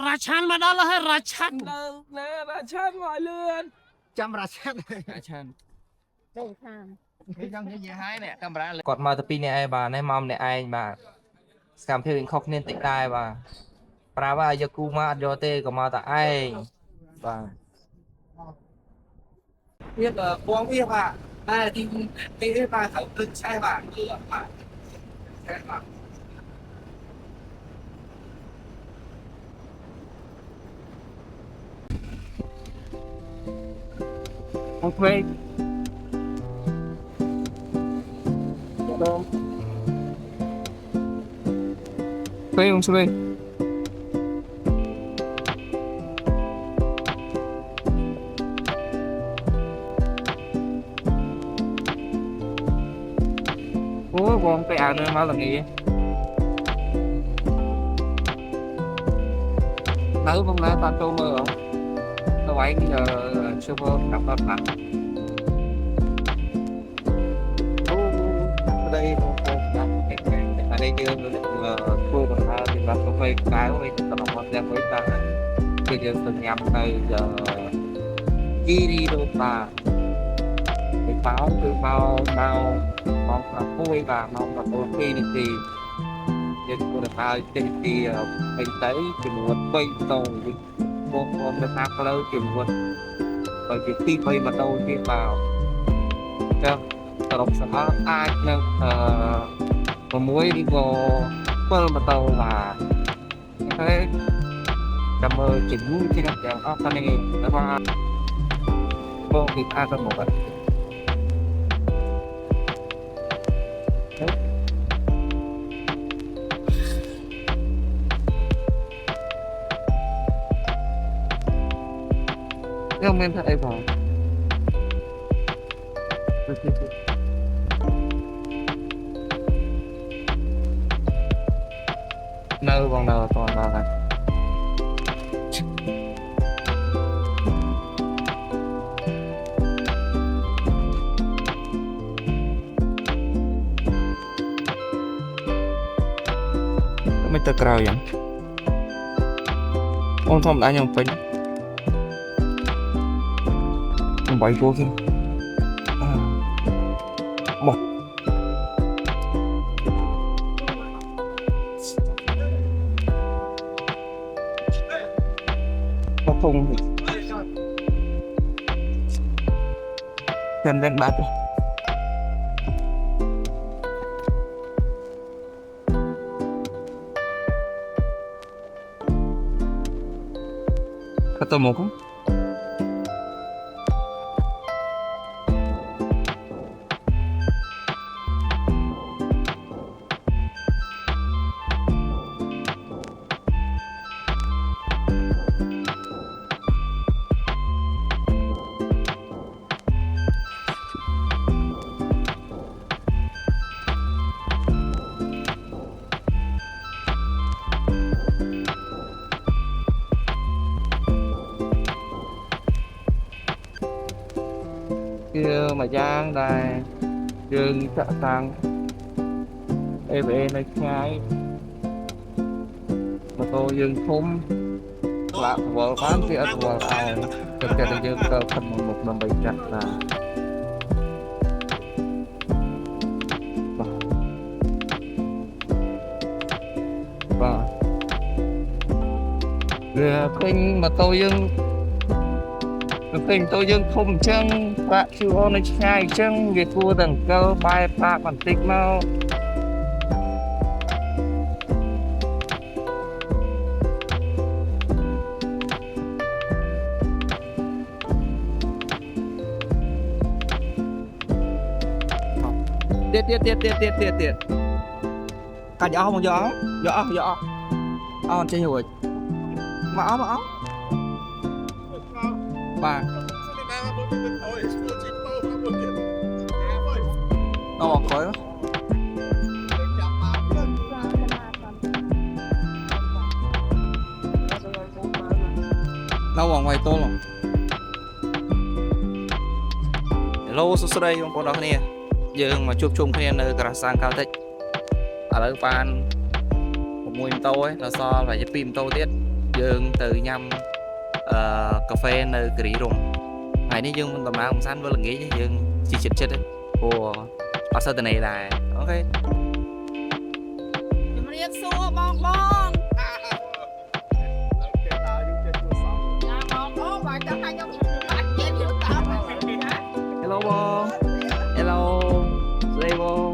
ราชันมาได้แล้วให้ราชันนะราชันมาเลื่อนจำราชันราชันไม่จำที่ยี่ห้ายเนี่ยจำร้านเลยกดมาตะปีเนี่ยไอ้บ้าในมอมเนี่ยไอ้บ้าสามเที่ยวอินคอกเนี่ยติดได้บ้าปราว่าจะกูมาโยเต้ก็มาแต่ไอ้บ้าbiết là quang biết à thì cái bà thảo tự sai bản như là phải sai bản ok thuê không thuê ủa con cái áo nữa máu là gì nữ không lẽ ta tô mơ không tôi vậy bây giờ sư vô gặp mặt mặt ở đây ở đây chưa thua còn ha thì là không phải cái với tao làm một đem với ta bây giờ từng nhắm này giờ đi đâu ta cái pháo từ pháo bao mong là vui và mong là tôi khi thì nên tôi được hai trên thì mình thấy thì một quay tàu con được hai lâu thì một bởi vì khi quay mà đâu khi vào cho tàu sẽ ai nên mà muối đi vô quên mà tàu là thế cảm ơn chỉnh vui trên các dạng ốc này đã qua vô thì ai có một vậy không em thấy vào nơi còn nào còn nào nàyไม่ตะกราวยังông thông đã nhầm phình bảy vô kia một có thùng thì chân lên bát ketemu không kia mà giang đây dương chợ tăng EVE này ngay mà tôi dương thum lạc vợ phán thì ít vợ ai thực ra là dương cơ phần một năm bảy chặt là và khinh mà tôi dương khinh tôi dương thum chân bạn chịu ôn này chân việc vua đằng cơ bài bạc bản tích mau tiệt cả gió không gió on chơi rồi mà áo bà nó bọc khói nó bọc ngoài tô luôn lâu số đây không có đó nè dương mà chụp chungគ្នានៅក្រាសាំងកោតិចឥឡូវបាន6ម៉ូតូឯងដល់សល់ប្រហែលជា2ម៉ូតូទៀតយើងទៅញ៉ាំកាហ្វេនៅគិរីរម្យថ្ងៃនេះយើងមិនដំណើរកំសាន្តវិលល្ងាចទេយើងជីចិត្តព្រោះអត់សូវទៅណេដែរអូខេ ជំរាបសួរបងបង Hello បង Hello ស្ដីបង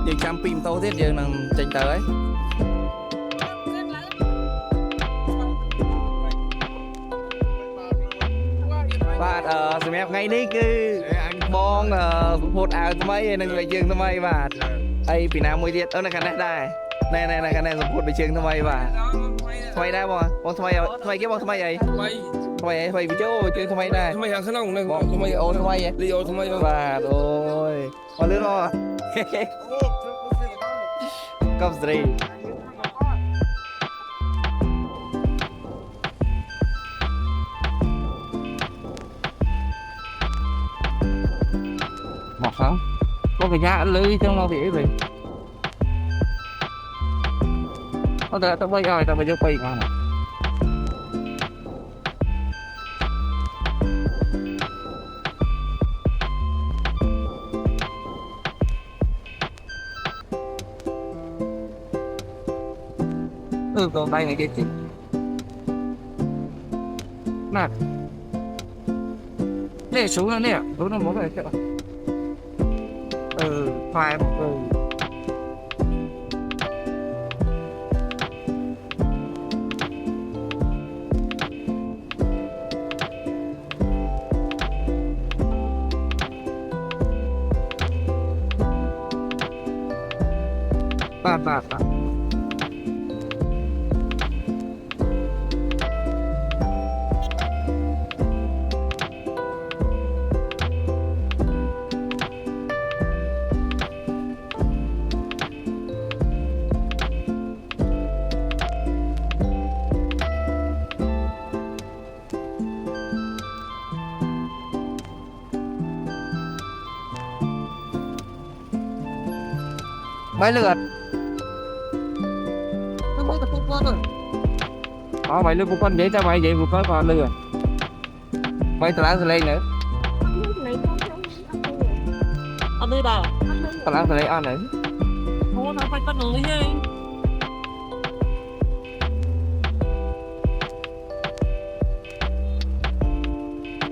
យើងចាំ2ម៉ូតូទៀតយើងនឹងចេញទៅហើយបាទសម្រាប់ថ្ងៃនេះគឺបងសម្ពុតអាវថ្មីហើយនឹងលេខជើងថ្មីបាទហើយពីណាមួយទៀតអូនៅខាងនេះដែរណែខាងនេះសម្ពុតលេខជើងថ្មីបាទថ្មីដែរបងថ្មីគេបងថ្មីអីថ្មីវីដេអូជើងថ្មីដែរ ថ្មីខាងក្នុងនឹង បងថ្មីអូថ្មីហ៎ លីអូថ្មី បាទអូយមកលឿនមកកប់ស្រីមកsao có cái giá lưới trong lo vậy vậy có thể tao bay rồi tao bây giờ bay ngon còn đây này kia chị nè nè xuống nó nè xuống nó muốn về chỗ khoai ba mấy lượt nó mới tập con rồi mày lượt một con vậy tao mày vậy một con lừa mày tao lên nữa ăn đi bà tao lên ăn nữa ô nó phải con người chứ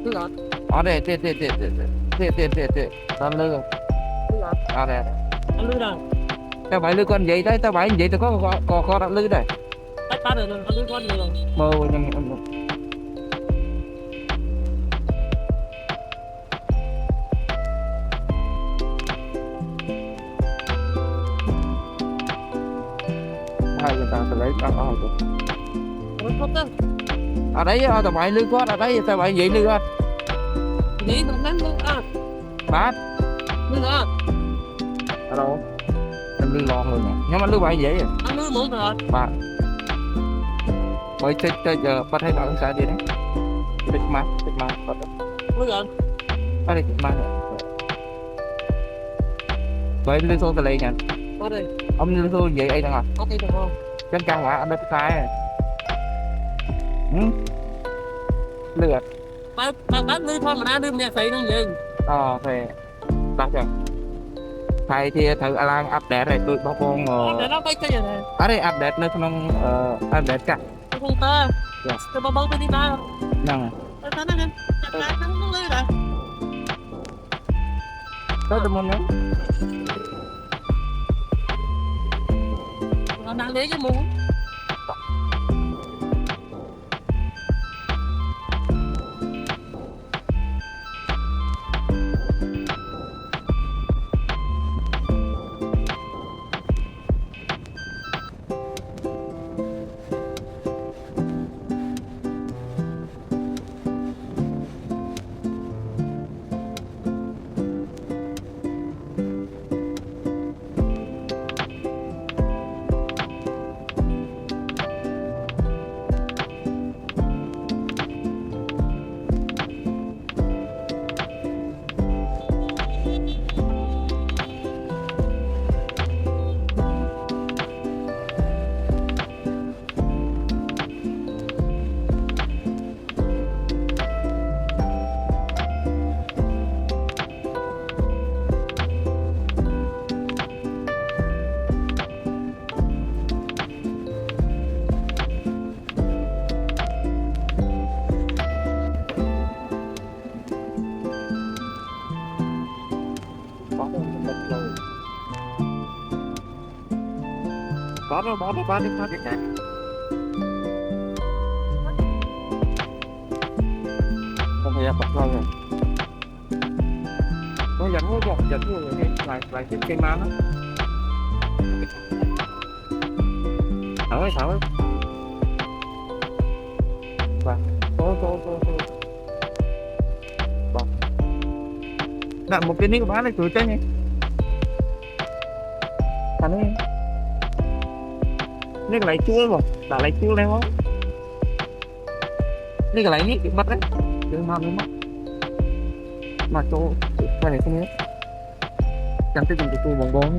cứ gọi ở đây tê tao lừa ở đây ăn đi nào tao phải lừa con vậy đấy tao phải vậy tao có đặt lừa đây tách ba được rồi ăn đi con được rồi mơ nhưng hai người ta sẽ lấy tao ở rồi không đó ở đấy tao phải lừa con ở đấy tao phải vậy lừa con nghĩ nó nắng luôn à bát lừa à ở đâu em lừa lon rồi nè nhưng mà lừa bạn vậy à ăn lừa muốn rồi bà mới chơi giờ bắt thấy bạn sao đi đấy thích mà lừa rồi ở đây thích mà vậy lừa xô từ đây nha qua đây ông lừa xô vậy ấy thằng à có thấy được không trên căn quả anh đây sai lừa bán lừa thôi mà đã đưa nhà xị nó gì thì đặt rồi thầy thì thử alarm update rồi tôi bao con để nó bay cái gì này ở đây update nơi trong update cả không ta Yes. tôi bao bên đi ba nè tôi thấy nó chặt lá nó lừa rồi tới tôi muốn nó đang lấy cái muốn Bó nó đi cái không phải bật rồi nó dẫn nó gọt dẫn rồi lại cái má nó thở và tô đặt một cái nick của bán này thử chơi nhé thằng ấy nick lấy chua rồi đã lấy chua lên không nick lấy nick bị mất đấy đừng mà mất mà chỗ cái này không nhớ chẳng tới dùng cái tôi bóng bóng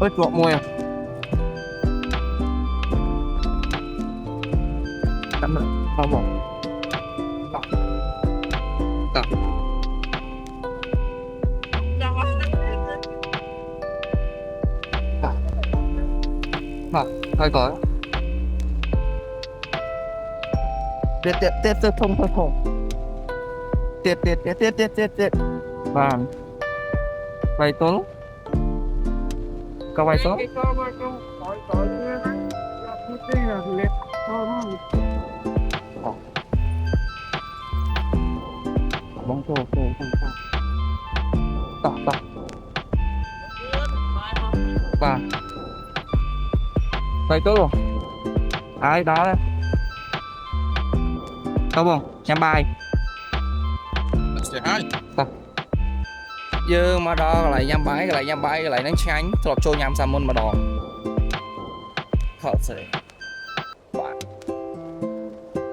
ơi chuột môi à tắm rồi không bỏ thôi có tiết thông tiết và vài tối có vài số bóng tô tỏ và vài tối rồi ai đó đây có không nhắm bài dương mà đó lại nhắm bái lại đánh tránh thọp trôi nhắm xa môn mà đỏ thật sự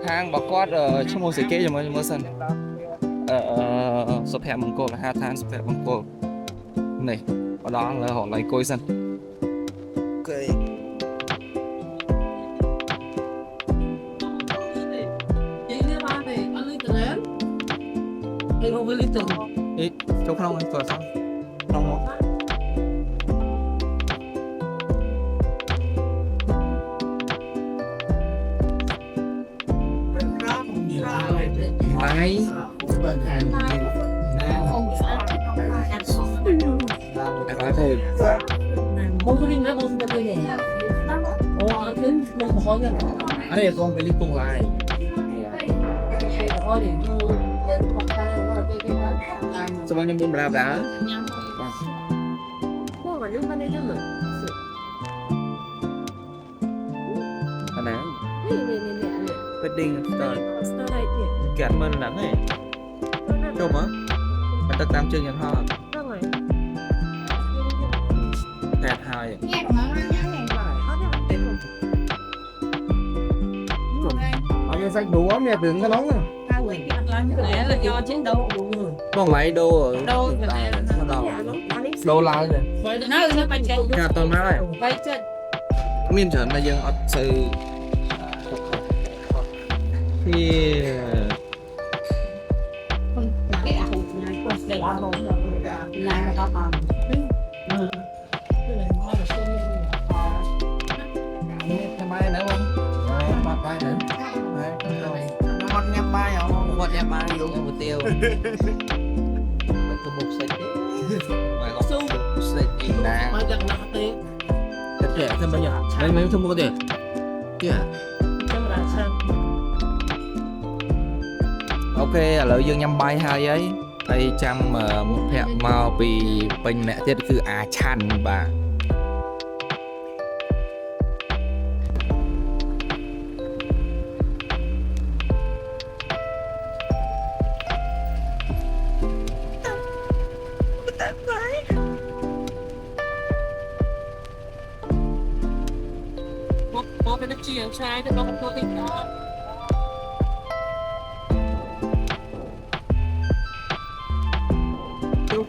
hang bà quát ở trong môn sĩ kế rồi mới sân sụp hẹp bằng cô là 2 tháng sụp hẹp bằng cô này ở đó là họ lấy côi sân ok không với lý tưởng ít chỗ không anh vừa xong không một máy nói thôi không có đi nữa không có đi này ô đến không khó nha ấy con phải đi cùng lại thôi để sao bao nhiêu bún bla bla mà nước nó lên mà anh nào nè wedding start start đây kẹt mình lắm này đâu mà anh ta tam chương nhận ho rồi kẹt hai ở cái sách đủ ấm nhà tưởng cái nóng này lẽ là do chiến đấu con lấy đô ở đô lại rồi nó sẽ bánh canh cả tuần má này quay chân miên trở là dân ở sự thì mai nữa không? Mai nữa. Con nhâm mai không? Con nhâm mai luôn một tiêu. Mình có một xịt đi. Ngoài có xịt gì nè. mai gần là tiền Cái trẻ thêm bao giờ? Đây mấy không có tiền. Kìa. trong là sao Ok, lợi dương nhâm bay hai ấy. Đây trăm một hẹn mau vì bên mẹ tiết cứ chăn bà. có cái chia sai thì có một cái đó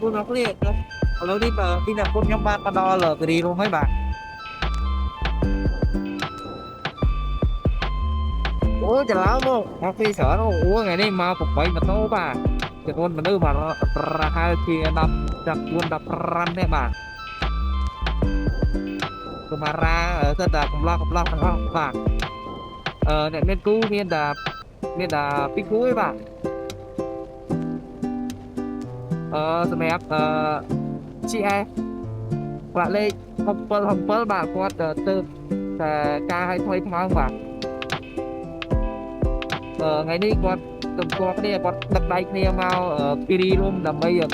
cô nó có liệt không lâu đi mà khi nào con nhóm ba đo là đi luôn mấy bạn ủa chả lắm không nó phi sợ nó ủa ngày nay mà phục vậy mà tốt bà thì con mà nữ mà nó hai khi đập quân đập răn đấy bà Kumara rất là cùng lo và nên cú nên là biết cú ấy bạn sầm ép chị em bạn lên hồng phơ bạn quạt từ ca hay thôi không bạn ngày đi quạt tầm qua cái này quạt đặt tay kia mau piri luôn là bây giờ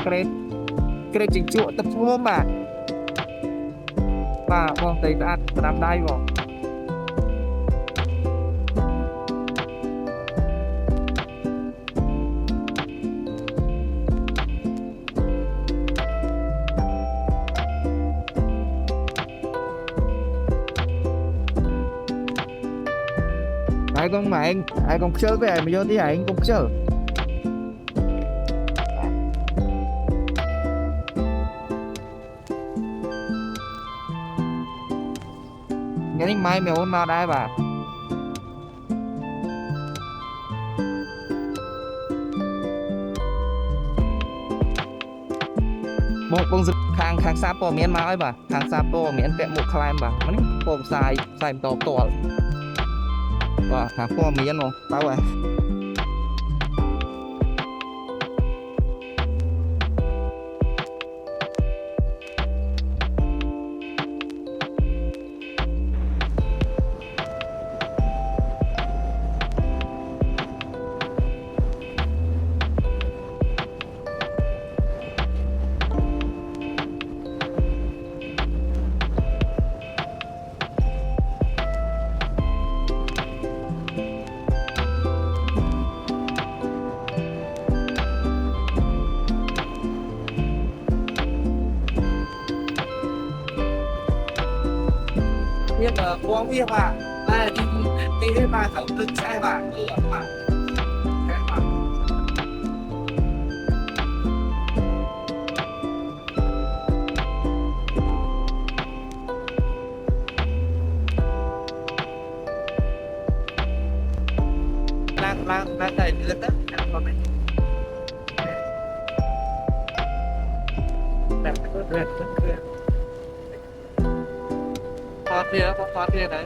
cái chỉnh chuộng tập trung bạn và con thấy ta làm đây vào ai con mà ai con chơi với ai mà vô tí anh cũng chơi cái mai mèo mà đây bà một con rực hàng xa po miền mà ấy bà hàng xa po miền kẹt một climb bà nó bom sai to và hàng po miền luôn bao vậy biết là có biết bạn đây đi đến ba thằng lưng xe bạn đang đầy lướt đất con này đẹp rất thoát kia đấy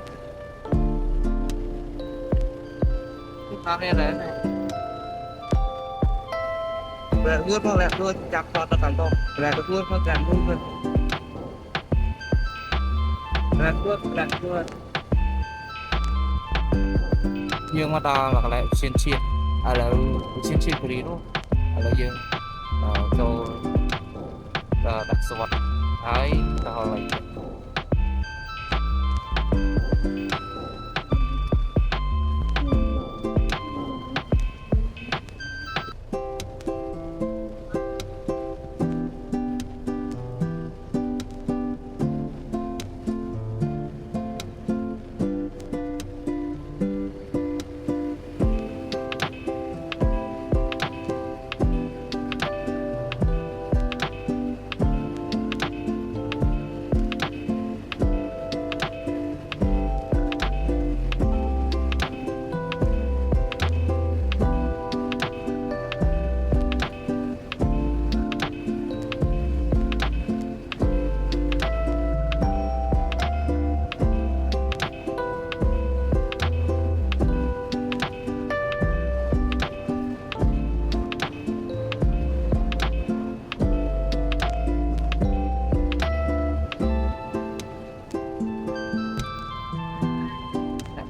thoát kia đấy về luôn không đẹp luôn chặt thoát nó càng to về luôn không đẹp luôn đẹp luôn dương mà ta là lại xuyên là xuyên của đi đúng là dương cho đặt số vật ấy cho lại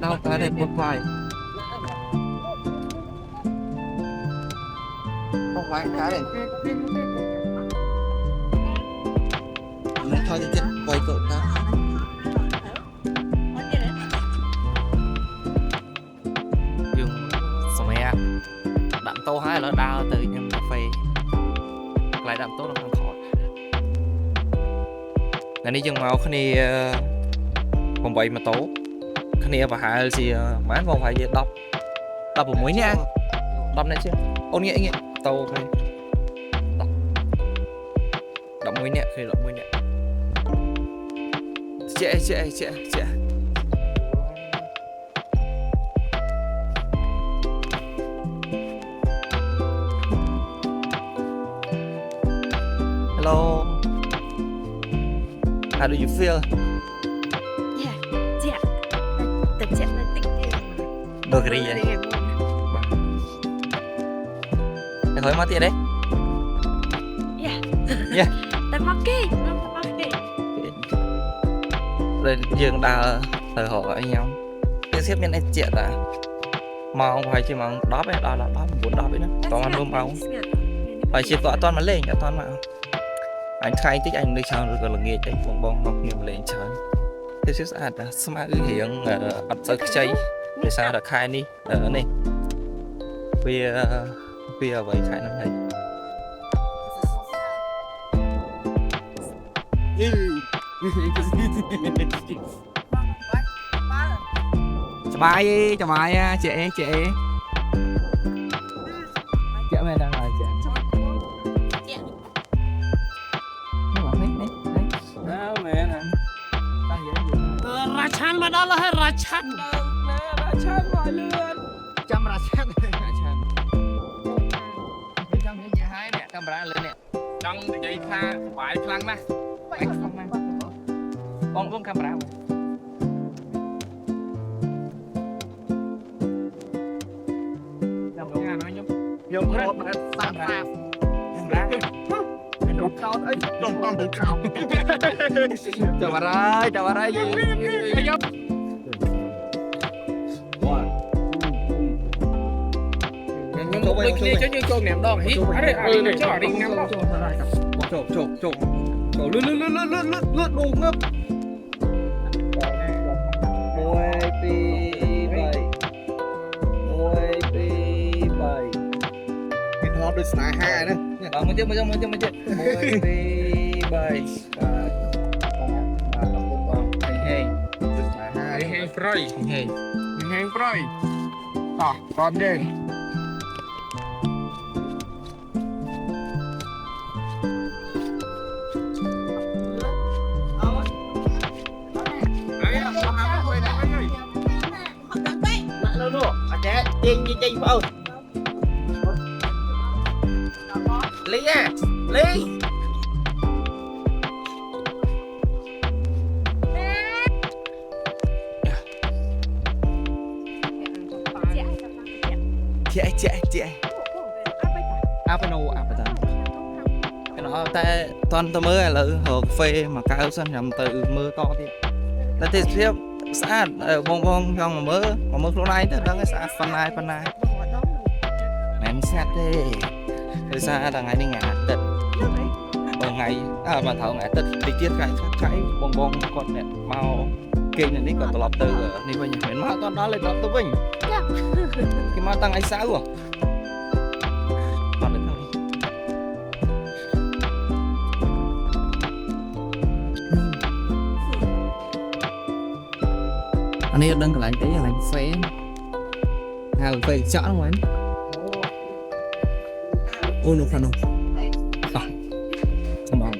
đau cái này một vài không phải cái này lấy thôi thì chết quay cậu ta dương xong mẹ đạn tô hai là đau từ nhâm cà phê lại đạn tô nó không khỏi là đi dương màu khi này còn vậy mà tố khi này và hạ gì bán còn phải đọc một mũi nha đọc này chứ ôn nghĩa tàu khi đọc mũi nhẹ khi đọc mũi nhẹ chạy hello how do you feel đồ cái gì vậy để thôi mất tiền đấy Tại mắc kì rồi dương đã thời hộ anh nhau cái xếp bên này chuyện à mà không phải chỉ mà đó ấy đó là đó muốn đó ấy nữa còn ăn luôn bao phải chỉ có toàn mà lên cả toàn mà anh khai tích anh đi chơi rồi còn là nghe chạy bong bong bong nhiều lên chơi thế xếp sạch là smart hiện ập sợi cháy để sao là khai đi ở này bây giờ vậy khai năm này chào bài chào bài chị mẹ đang là chị Rachan mà đó là hay Rachan mọi lươn trăm Rachan trong cái gì hai nè camera lên nè trong cái pha bài khăn nè con camera dùng một sạp chào bà ơi Đi cho như chôn ném đòn hít cho đi ngắm đó chột lướt đù ngấp môi pi bảy cái thọ được xài hai nữa đó mới chết môi pi bảy Hang Freud hey Hang Freud Đó còn đi chinh phải Lý à Lý chị apa nó nó ta toàn ta mới là hồ phê mà cao sân nhầm từ mưa to thì ta thì tiếp xã bong bong trong mà mưa lúc này thì đang cái xã phần này men sát thế từ xa là ngày đi ngã tịch ở ngày mà thầu ngã tịch thì tiết cái bong bong con này mau kinh này còn tập từ đi bây giờ mau con đó lên tập tôi vinh cái mau tăng anh xã rồi còn được không anh ấy đang lại cái là phê phê chọn không anh ôi nó phần không không bằng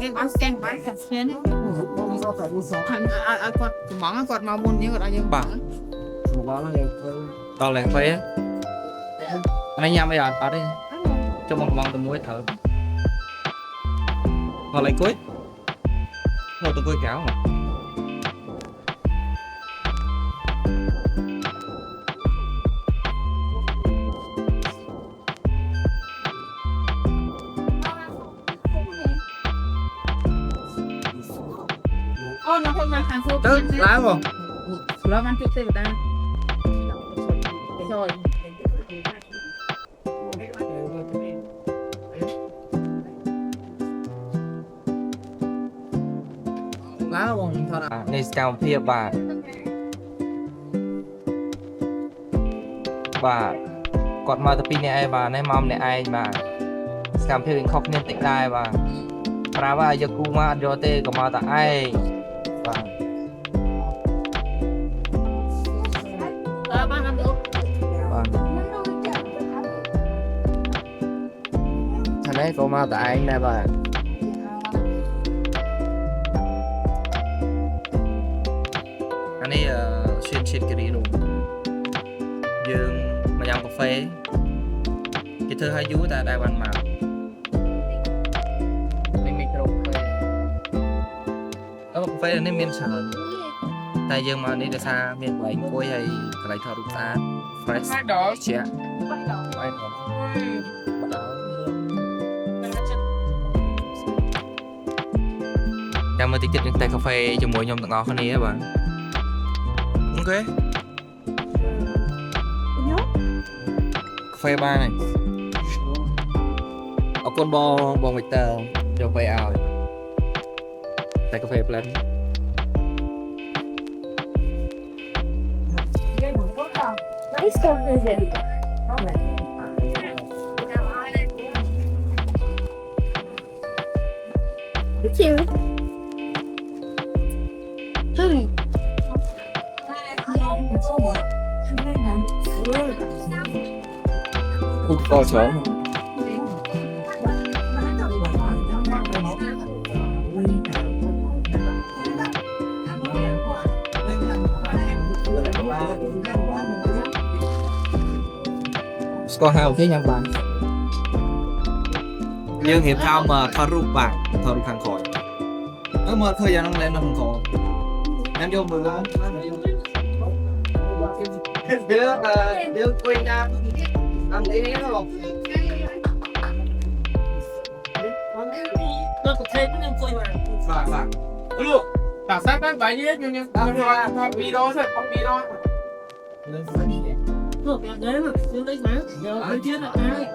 cái quán kem quán cà phê đấy còn món còn mau muốn như vậy nhưng bằng to là phê anh nhắm bây giờ ở đây cho một vòng từ mũi thở họ lại cuối thôi tôi cáo mà nó không mang hàng phố tức lá không nó mang chút tiền ta rồi lá không thôi à này chào phía bà còn mà tập pin này ai bà này mom này ai bà chào phía khóc nên tịnh đai bà Prava Yakuma Jote Kamata ai bà thằng đấy cô mà tại anh nè bà anh ấy xuyên cái đi luôn dương mà dòng cà phê cái thứ hai vú ta đai ban màu lên micro phê phê nên miền sờ tại dương mà đi để xa miền quay cối hay cái thợ đúng ta fresh đó trẻ chào mừng tiếp những tay cà phê cho mỗi nhóm tặng ngọt hơn đi các bạn ok cà phê ba này ở con bò mạch tờ cho vay ảo tay cà phê lên không có chó có hai thế nhau bạn nhưng hiệp thao mà thao rụp bạc thao rụp hàng khỏi nó mà thời gian nó lên nó không có em vô mười lắm đưa quên ra ăn tí nó không tôi có thêm cái quay mà vâng luôn cả sát các bài nhé nhưng hoa bì đó rồi không bì đó được cái đấy mà cứ lấy má giờ cái thiết là ai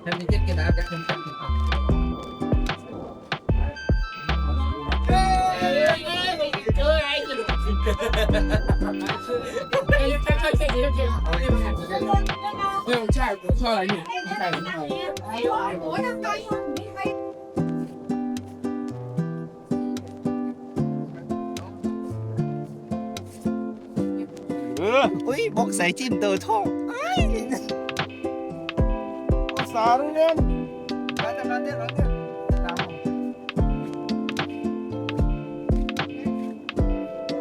em đi chết cái đá chắc em trai của cho là nhỉ ui bọc giấy chim tờ thông sao đấy em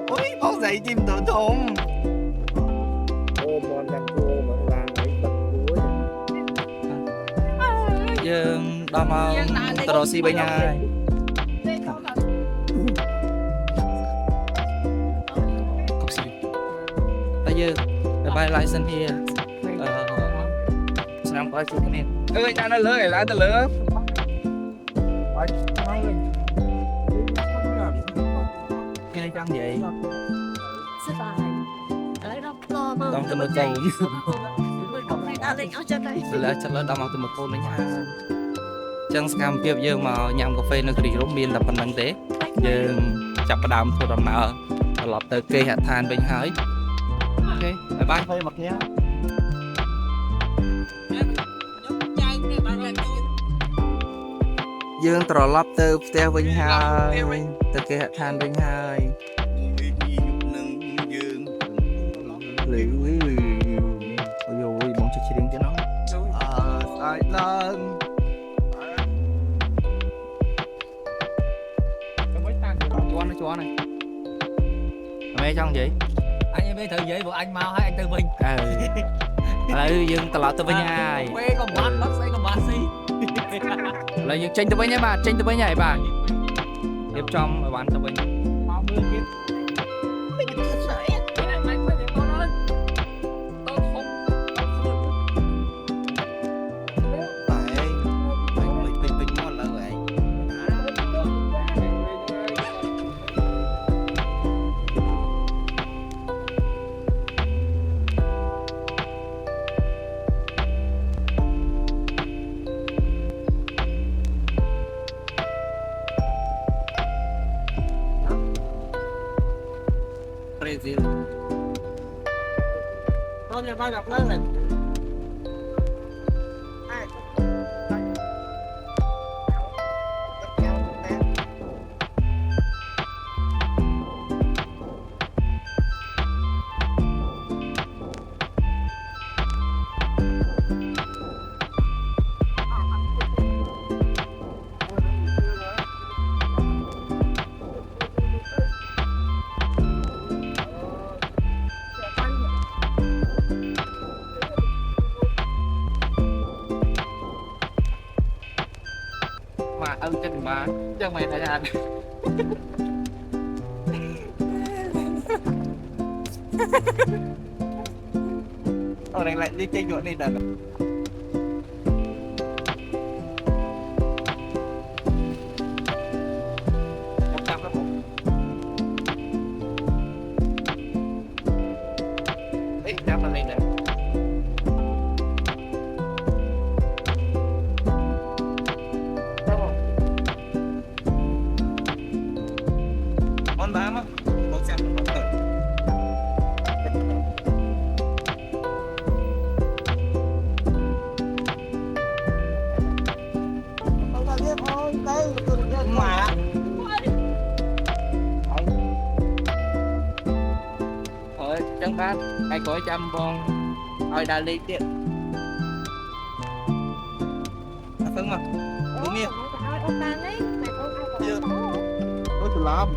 ui bọc giấy chim tờ thông dương đo mong tờ đồ si bên nhà ta dương bài license here xem coi chút cái này ơi cha nó lớn lại ta lớn cái này chăng vậy đong cho nó cầu là chắc là đong từ một cô nữa nha chẳng scam tiếp dương mà nhằm cà phê nó thì rốt miên tập phần năng tế dương chặt vào đàm thôi đầm nợ lọt từ cây hạt than bên hái ok bye bye thôi mặc nhé dương trò lắp từ teo bên hai từ cây hạt than bên hai liễu ôi dồi bọn chơi điện cho nó sai lần chó này mẹ trong gì anh em thử vậy bộ anh mau hay anh tư mình lại dương tao lọt từ bên nhà quê còn bán bác sĩ còn bán gì lại dương tranh từ bên nhà bà tranh từ bên nhà bà tiếp trong mà bán từ bên Brazil. con nhà ba gặp lên này mà ơn chân mà chân mày thấy anh ở đây lại đi chơi nhuộn đi đợt Hãy subscribe cho kênh Ghiền Mì Gõ để không bỏ lỡ những video hấp dẫn món bám á một xem một thử mà thôi chân phát ai có trăm con ôi đa ly tiếp Phương mà đúng không? Ôi, tôi làm